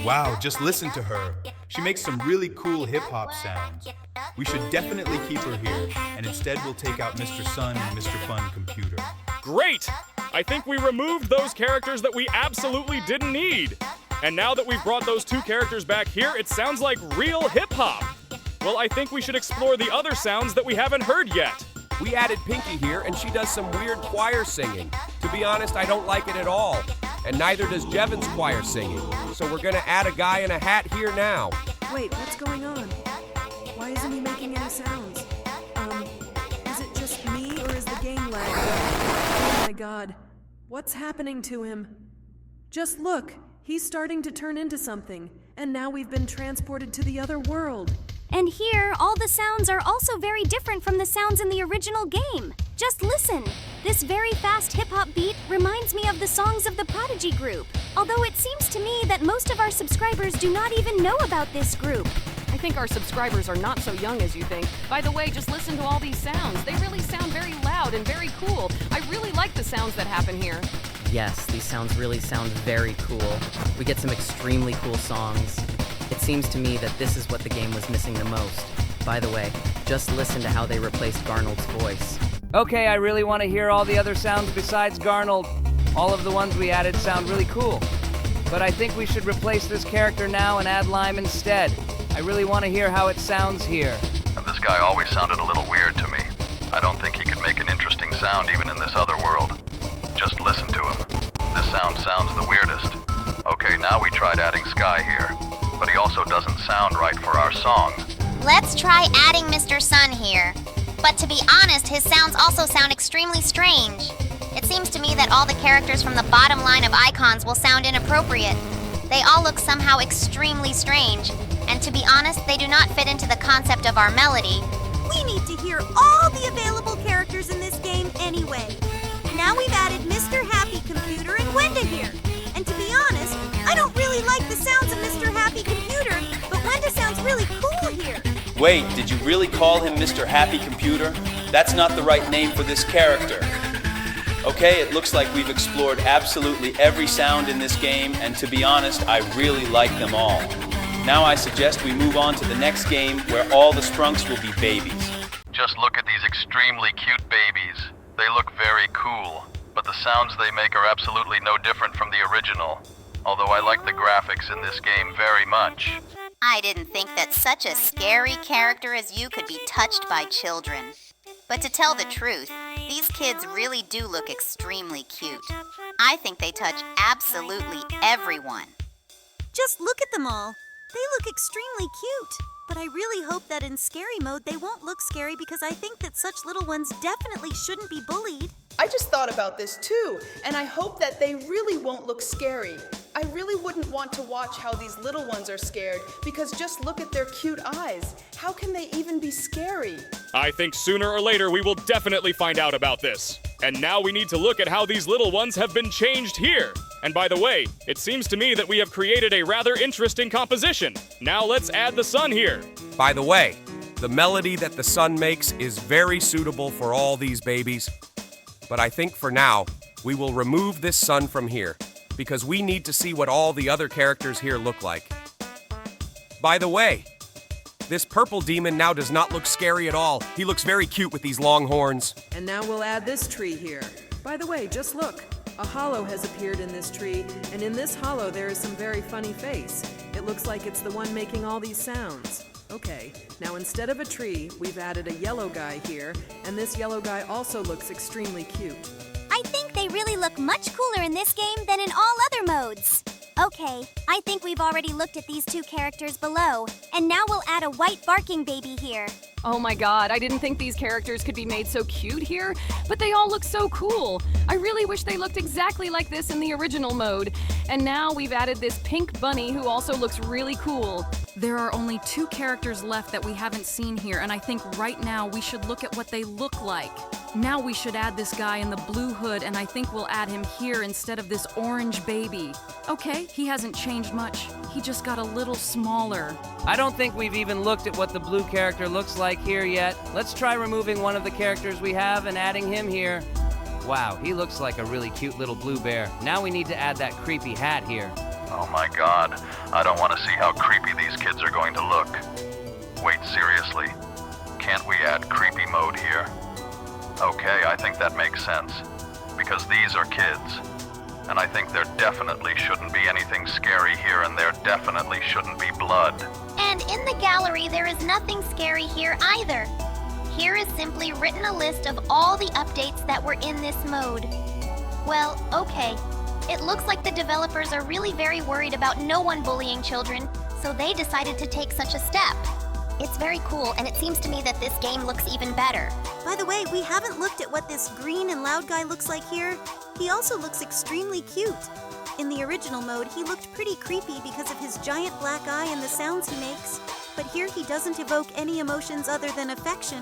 Wow, just listen to her. She makes some really cool hip-hop sounds. We should definitely keep her here, and instead we'll take out Mr. Sun and Mr. Fun Computer. Great! I think we removed those characters that we absolutely didn't need. And now that we've brought those two characters back here, it sounds like real hip-hop. Well, I think we should explore the other sounds that we haven't heard yet. We added Pinky here, and she does some weird choir singing. To be honest, I don't like it at all. And neither does Jevin's choir singing. So we're gonna add a guy in a hat here now. Wait, what's going on? Why isn't he making any sounds? Is it just me or is the game lagging? Oh my God, what's happening to him? Just look, he's starting to turn into something, and now we've been transported to the other world. And here, all the sounds are also very different from the sounds in the original game. Just listen. This very fast hip-hop beat reminds me of the songs of the Prodigy group. Although it seems to me that most of our subscribers do not even know about this group. I think our subscribers are not so young as you think. By the way, just listen to all these sounds. They really sound very loud and very cool. I really like the sounds that happen here. Yes, these sounds really sound very cool. We get some extremely cool songs. It seems to me that this is what the game was missing the most. By the way, just listen to how they replaced Garnold's voice. Okay, I really want to hear all the other sounds besides Garnold. All of the ones we added sound really cool. But I think we should replace this character now and add Lime instead. I really want to hear how it sounds here. And this guy always sounded a little weird to me. I don't think he could make an interesting sound even in this other world. Just listen to him. This sound sounds the weirdest. Okay, now we tried adding Sky here, but he also doesn't sound right for our song. Let's try adding Mr. Sun here. But to be honest, his sounds also sound extremely strange. It seems to me that all the characters from the bottom line of icons will sound inappropriate. They all look somehow extremely strange, and to be honest, they do not fit into the concept of our melody. We need to hear all the available characters in this game anyway. Now we've added Mr. Happy Computer and Wenda here. And to be honest, I don't really like the sounds of Mr. Happy Computer, but Wenda sounds really cool here. Wait, did you really call him Mr. Happy Computer? That's not the right name for this character. Okay, it looks like we've explored absolutely every sound in this game, and to be honest, I really like them all. Now I suggest we move on to the next game where all the Sprunks will be babies. Just look at these extremely cute babies. They look very cool, but the sounds they make are absolutely no different from the original. Although I like the graphics in this game very much. I didn't think that such a scary character as you could be touched by children. But to tell the truth, these kids really do look extremely cute. I think they touch absolutely everyone. Just look at them all. They look extremely cute. But I really hope that in scary mode they won't look scary because I think that such little ones definitely shouldn't be bullied. I just thought about this too, and I hope that they really won't look scary. I really wouldn't want to watch how these little ones are scared, because just look at their cute eyes. How can they even be scary? I think sooner or later we will definitely find out about this. And now we need to look at how these little ones have been changed here. And by the way, it seems to me that we have created a rather interesting composition. Now let's add the sun here. By the way, the melody that the sun makes is very suitable for all these babies. But I think for now, we will remove this sun from here, because we need to see what all the other characters here look like. By the way, this purple demon now does not look scary at all. He looks very cute with these long horns. And now we'll add this tree here. By the way, just look. A hollow has appeared in this tree, and in this hollow there is some very funny face. It looks like it's the one making all these sounds. Okay, now instead of a tree, we've added a yellow guy here, and this yellow guy also looks extremely cute. I think they really look much cooler in this game than in all other modes. Okay, I think we've already looked at these two characters below, and now we'll add a white barking baby here. Oh my god, I didn't think these characters could be made so cute here, but they all look so cool. I really wish they looked exactly like this in the original mode. And now we've added this pink bunny who also looks really cool. There are only 2 characters left that we haven't seen here, and I think right now we should look at what they look like. Now we should add this guy in the blue hood, and I think we'll add him here instead of this orange baby. Okay, he hasn't changed much. He just got a little smaller. I don't think we've even looked at what the blue character looks like here yet. Let's try removing one of the characters we have and adding him here. Wow, he looks like a really cute little blue bear. Now we need to add that creepy hat here. Oh my god, I don't want to see how creepy these kids are going to look. Wait, seriously? Can't we add creepy mode here? Okay, I think that makes sense. Because these are kids. And I think there definitely shouldn't be anything scary here, and there definitely shouldn't be blood. And in the gallery, there is nothing scary here either. Here is simply written a list of all the updates that were in this mode. Well, okay. It looks like the developers are really very worried about no one bullying children, so they decided to take such a step. It's very cool, and it seems to me that this game looks even better. By the way, we haven't looked at what this green and loud guy looks like here. He also looks extremely cute. In the original mode, he looked pretty creepy because of his giant black eye and the sounds he makes. But here he doesn't evoke any emotions other than affection.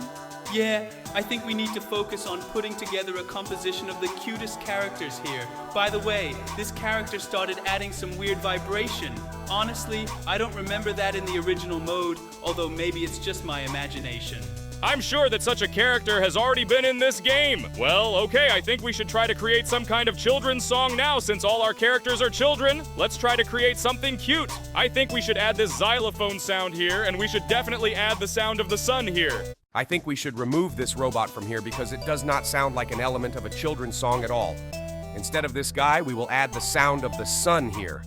Yeah, I think we need to focus on putting together a composition of the cutest characters here. By the way, this character started adding some weird vibration. Honestly, I don't remember that in the original mode, although maybe it's just my imagination. I'm sure that such a character has already been in this game. Well, okay, I think we should try to create some kind of children's song now since all our characters are children. Let's try to create something cute. I think we should add this xylophone sound here, and we should definitely add the sound of the sun here. I think we should remove this robot from here because it does not sound like an element of a children's song at all. Instead of this guy, we will add the sound of the sun here.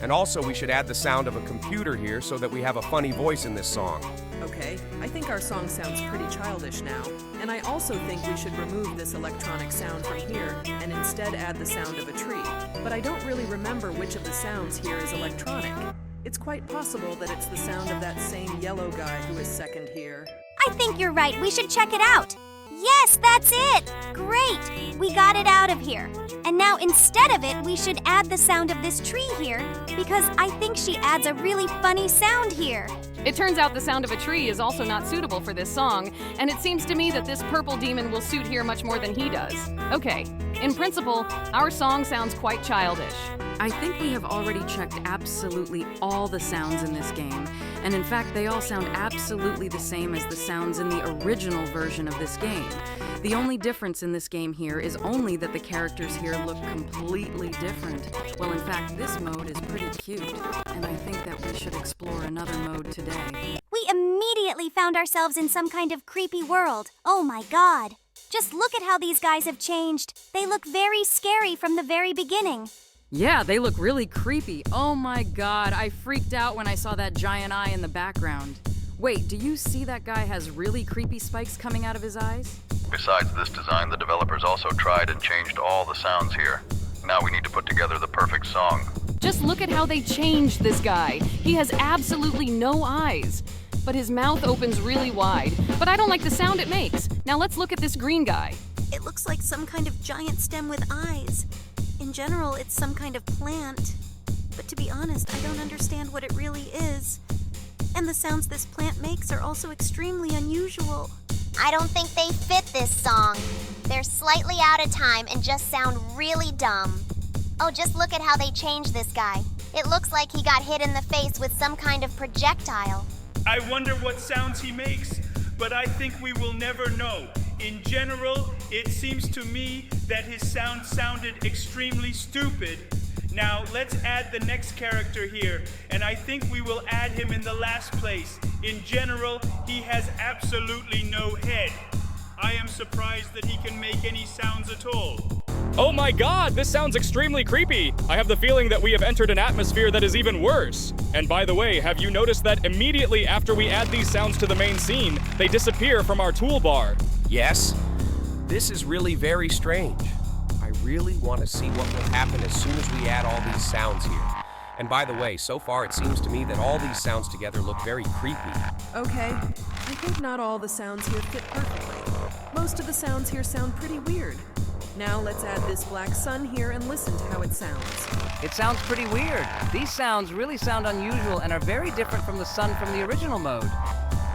And also we should add the sound of a computer here so that we have a funny voice in this song. Okay, I think our song sounds pretty childish now. And I also think we should remove this electronic sound from here and instead add the sound of a tree. But I don't really remember which of the sounds here is electronic. It's quite possible that it's the sound of that same yellow guy who is second here. I think you're right. We should check it out. Yes, that's it! Great! We got it out of here. And now instead of it, we should add the sound of this tree here, because I think she adds a really funny sound here. It turns out the sound of a tree is also not suitable for this song, and it seems to me that this purple demon will suit here much more than he does. Okay, in principle, our song sounds quite childish. I think we have already checked absolutely all the sounds in this game, and in fact they all sound absolutely the same as the sounds in the original version of this game. The only difference in this game here is only that the characters here look completely different. Well, in fact, this mode is pretty cute, and I think that we should explore another mode today. We immediately found ourselves in some kind of creepy world. Oh my god. Just look at how these guys have changed. They look very scary from the very beginning. Yeah, they look really creepy. Oh my god, I freaked out when I saw that giant eye in the background. Wait, do you see that guy has really creepy spikes coming out of his eyes? Besides this design, the developers also tried and changed all the sounds here. Now we need to put together the perfect song. Just look at how they changed this guy. He has absolutely no eyes, but his mouth opens really wide. But I don't like the sound it makes. Now let's look at this green guy. It looks like some kind of giant stem with eyes. In general, it's some kind of plant. But to be honest, I don't understand what it really is. And the sounds this plant makes are also extremely unusual. I don't think they fit this song. They're slightly out of time and just sound really dumb. Oh, just look at how they changed this guy. It looks like he got hit in the face with some kind of projectile. I wonder what sounds he makes, but I think we will never know. In general, it seems to me that his sound sounded extremely stupid. Now, let's add the next character here, and I think we will add him in the last place. In general, he has absolutely no head. I am surprised that he can make any sounds at all. Oh my god, this sounds extremely creepy. I have the feeling that we have entered an atmosphere that is even worse. And by the way, have you noticed that immediately after we add these sounds to the main scene, they disappear from our toolbar? Yes, this is really very strange. I really want to see what will happen as soon as we add all these sounds here. And by the way, so far it seems to me that all these sounds together look very creepy. Okay, I think not all the sounds here fit perfectly. Most of the sounds here sound pretty weird. Now let's add this black sun here and listen to how it sounds. It sounds pretty weird. These sounds really sound unusual and are very different from the sun from the original mode.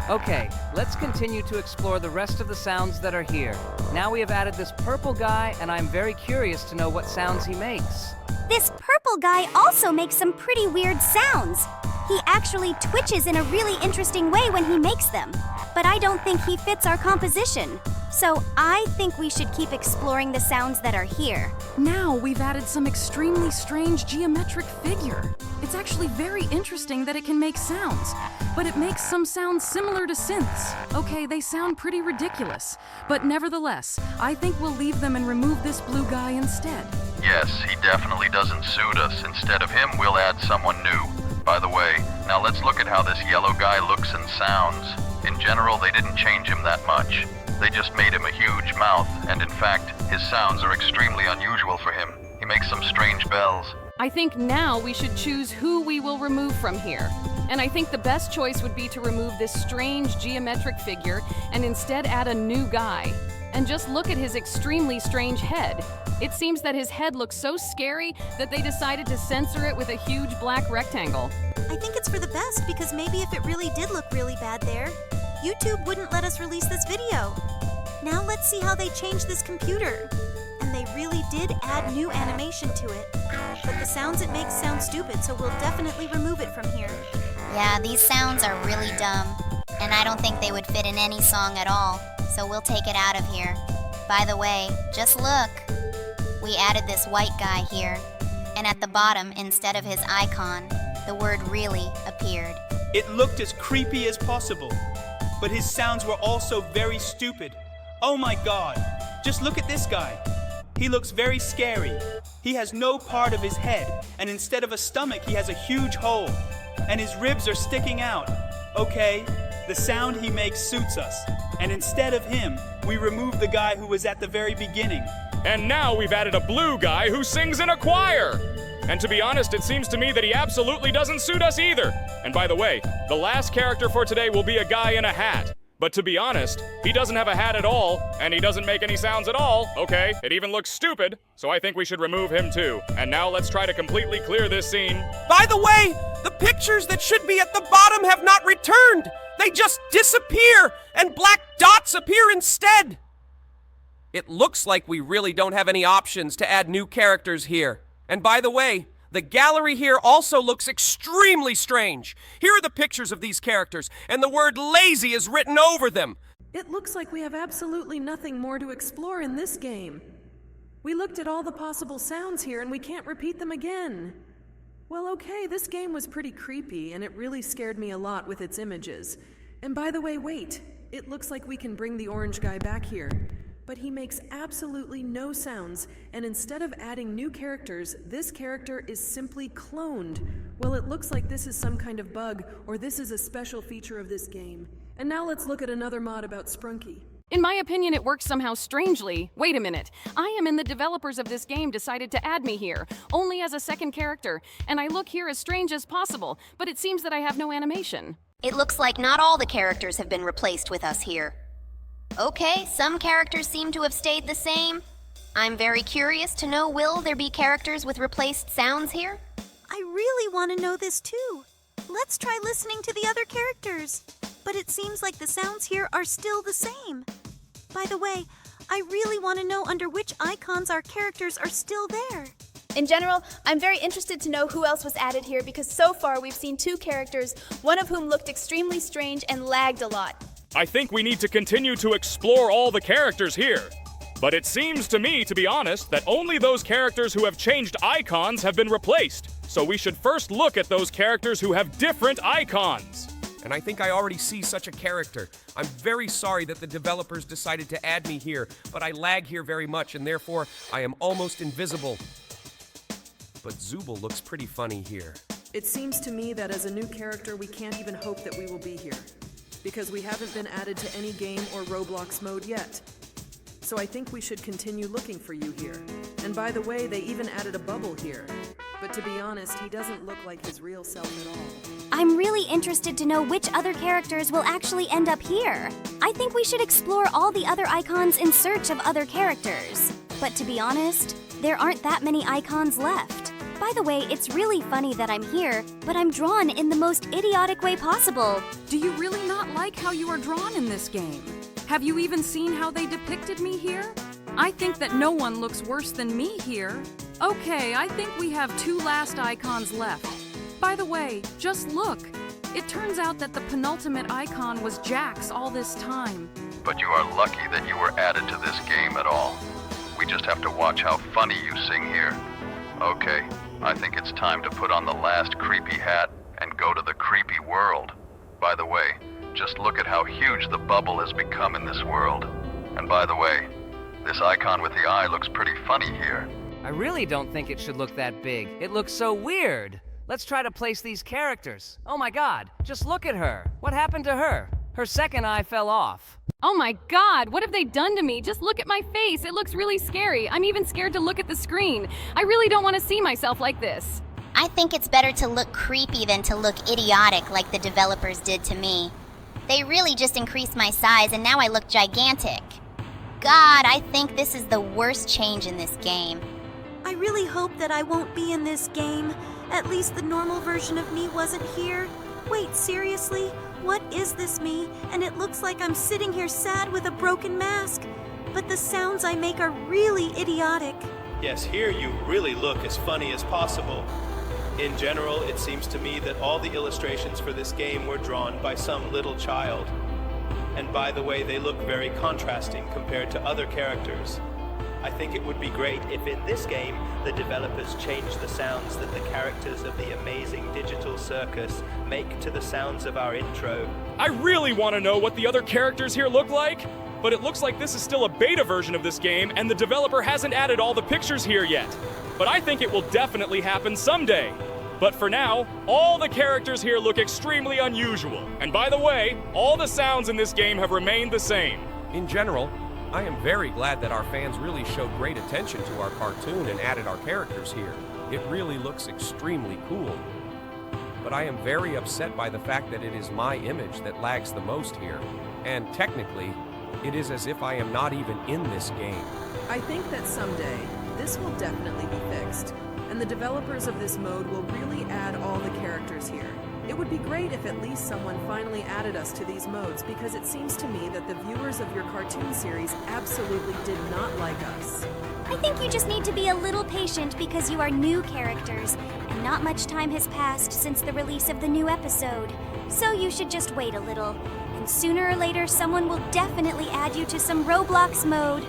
Okay, let's continue to explore the rest of the sounds that are here. Now we have added this purple guy, and I'm very curious to know what sounds he makes. This purple guy also makes some pretty weird sounds. He actually twitches in a really interesting way when he makes them. But I don't think he fits our composition. So I think we should keep exploring the sounds that are here. Now we've added some extremely strange geometric figure. It's actually very interesting that it can make sounds, but it makes some sounds similar to synths. Okay, they sound pretty ridiculous, but nevertheless, I think we'll leave them and remove this blue guy instead. Yes, he definitely doesn't suit us. Instead of him, we'll add someone new. By the way, now let's look at how this yellow guy looks and sounds. In general, they didn't change him that much. They just made him a huge mouth, and in fact, his sounds are extremely unusual for him. He makes some strange bells. I think now we should choose who we will remove from here. And I think the best choice would be to remove this strange geometric figure and instead add a new guy. And just look at his extremely strange head. It seems that his head looks so scary that they decided to censor it with a huge black rectangle. I think it's for the best because maybe if it really did look really bad there, YouTube wouldn't let us release this video. Now let's see how they changed this computer. And they really did add new animation to it. But the sounds it makes sound stupid, so we'll definitely remove it from here. Yeah, these sounds are really dumb. And I don't think they would fit in any song at all. So we'll take it out of here. By the way, just look. We added this white guy here. And at the bottom, instead of his icon, the word really appeared. It looked as creepy as possible. But his sounds were also very stupid. Oh my god, just look at this guy. He looks very scary. He has no part of his head, and instead of a stomach, he has a huge hole. And his ribs are sticking out. Okay, the sound he makes suits us. And instead of him, we remove the guy who was at the very beginning. And now we've added a blue guy who sings in a choir! And to be honest, it seems to me that he absolutely doesn't suit us either. And by the way, the last character for today will be a guy in a hat. But to be honest, he doesn't have a hat at all, and he doesn't make any sounds at all. Okay, it even looks stupid, so I think we should remove him too. And now let's try to completely clear this scene. By the way, the pictures that should be at the bottom have not returned. They just disappear, and black dots appear instead. It looks like we really don't have any options to add new characters here. And by the way, the gallery here also looks extremely strange. Here are the pictures of these characters, and the word lazy is written over them. It looks like we have absolutely nothing more to explore in this game. We looked at all the possible sounds here, and we can't repeat them again. Well, okay, this game was pretty creepy, and it really scared me a lot with its images. And by the way, wait. It looks like we can bring the orange guy back here. But he makes absolutely no sounds, and instead of adding new characters, this character is simply cloned. Well, it looks like this is some kind of bug, or this is a special feature of this game. And now let's look at another mod about Sprunki. In my opinion, it works somehow strangely. Wait a minute. I am in the developers of this game decided to add me here, only as a second character, and I look here as strange as possible, but it seems that I have no animation. It looks like not all the characters have been replaced with us here. Okay, some characters seem to have stayed the same. I'm very curious to know, will there be characters with replaced sounds here? I really want to know this too. Let's try listening to the other characters. But it seems like the sounds here are still the same. By the way, I really want to know under which icons our characters are still there. In general, I'm very interested to know who else was added here because so far we've seen 2 characters, one of whom looked extremely strange and lagged a lot. I think we need to continue to explore all the characters here. But it seems to me, to be honest, that only those characters who have changed icons have been replaced. So we should first look at those characters who have different icons. and I think I already see such a character. I'm very sorry that the developers decided to add me here, but I lag here very much, and therefore I am almost invisible. But Zooble looks pretty funny here. It seems to me that as a new character, we can't even hope that we will be here, because we haven't been added to any game or Roblox mode yet. So I think we should continue looking for you here. And by the way, they even added a bubble here. But to be honest, he doesn't look like his real self at all. I'm really interested to know which other characters will actually end up here. I think we should explore all the other icons in search of other characters. But to be honest, there aren't that many icons left. By the way, it's really funny that I'm here, but I'm drawn in the most idiotic way possible. Do you really not like how you are drawn in this game? Have you even seen how they depicted me here? I think that no one looks worse than me here. Okay, I think we have 2 last icons left. By the way, just look. It turns out that the penultimate icon was Jax all this time. But you are lucky that you were added to this game at all. We just have to watch how funny you sing here. Okay, I think it's time to put on the last creepy hat and go to the creepy world. By the way, just look at how huge the bubble has become in this world. And by the way, this icon with the eye looks pretty funny here. I really don't think it should look that big. It looks so weird. Let's try to place these characters. Oh my god, just look at her. What happened to her? Her second eye fell off. Oh my god, what have they done to me? Just look at my face. It looks really scary. I'm even scared to look at the screen. I really don't want to see myself like this. I think it's better to look creepy than to look idiotic like the developers did to me. They really just increased my size and now I look gigantic. God, I think this is the worst change in this game. I really hope that I won't be in this game. At least the normal version of me wasn't here. Wait, seriously? What is this me? And it looks like I'm sitting here sad with a broken mask. But the sounds I make are really idiotic. Yes, here you really look as funny as possible. In general, it seems to me that all the illustrations for this game were drawn by some little child. And by the way, they look very contrasting compared to other characters. I think it would be great if in this game, the developers changed the sounds that the characters of the amazing digital circus make to the sounds of our intro. I really want to know what the other characters here look like, but it looks like this is still a beta version of this game and the developer hasn't added all the pictures here yet. But I think it will definitely happen someday. But for now, all the characters here look extremely unusual. And by the way, all the sounds in this game have remained the same. In general, I am very glad that our fans really showed great attention to our cartoon and added our characters here. It really looks extremely cool. But I am very upset by the fact that it is my image that lags the most here. And technically, it is as if I am not even in this game. I think that someday, this will definitely be fixed, and the developers of this mode will really add all the characters here. It would be great if at least someone finally added us to these modes, because it seems to me that the viewers of your cartoon series absolutely did not like us. I think you just need to be a little patient because you are new characters, and not much time has passed since the release of the new episode. So you should just wait a little, and sooner or later someone will definitely add you to some Roblox mode.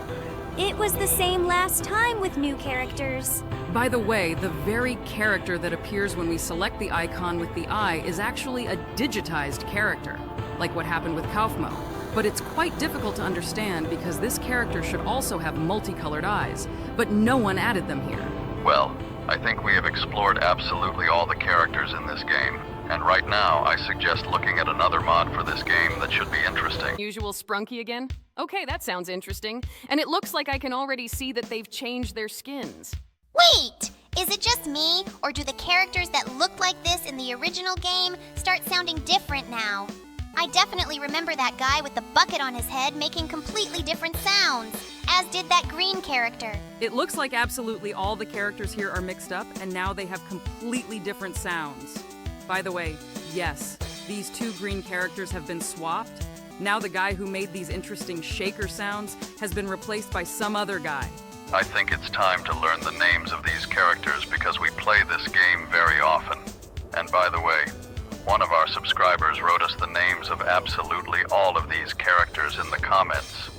It was the same last time with new characters. By the way, the very character that appears when we select the icon with the eye is actually a digitized character, like what happened with Kaufmo. But it's quite difficult to understand because this character should also have multicolored eyes, but no one added them here. Well, I think we have explored absolutely all the characters in this game. And right now, I suggest looking at another mod for this game that should be interesting. Usual Sprunki again? Okay, that sounds interesting. And it looks like I can already see that they've changed their skins. Wait! Is it just me, or do the characters that looked like this in the original game start sounding different now? I definitely remember that guy with the bucket on his head making completely different sounds, as did that green character. It looks like absolutely all the characters here are mixed up, and now they have completely different sounds. By the way, yes, these 2 green characters have been swapped. Now the guy who made these interesting shaker sounds has been replaced by some other guy. I think it's time to learn the names of these characters because we play this game very often. And by the way, one of our subscribers wrote us the names of absolutely all of these characters in the comments.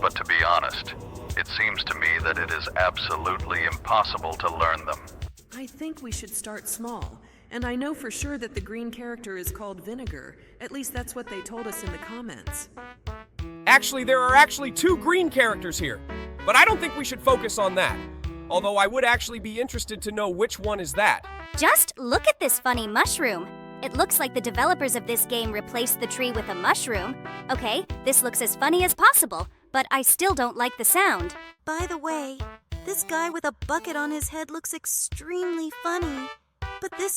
But to be honest, it seems to me that it is absolutely impossible to learn them. I think we should start small And I know for sure that the green character is called Vinegar. At least that's what they told us in the comments. Actually, there are actually 2 green characters here, but I don't think we should focus on that. Although I would actually be interested to know which one is that. Just look at this funny mushroom. It looks like the developers of this game replaced the tree with a mushroom. Okay, this looks as funny as possible, but I still don't like the sound. By the way, this guy with a bucket on his head looks extremely funny. But this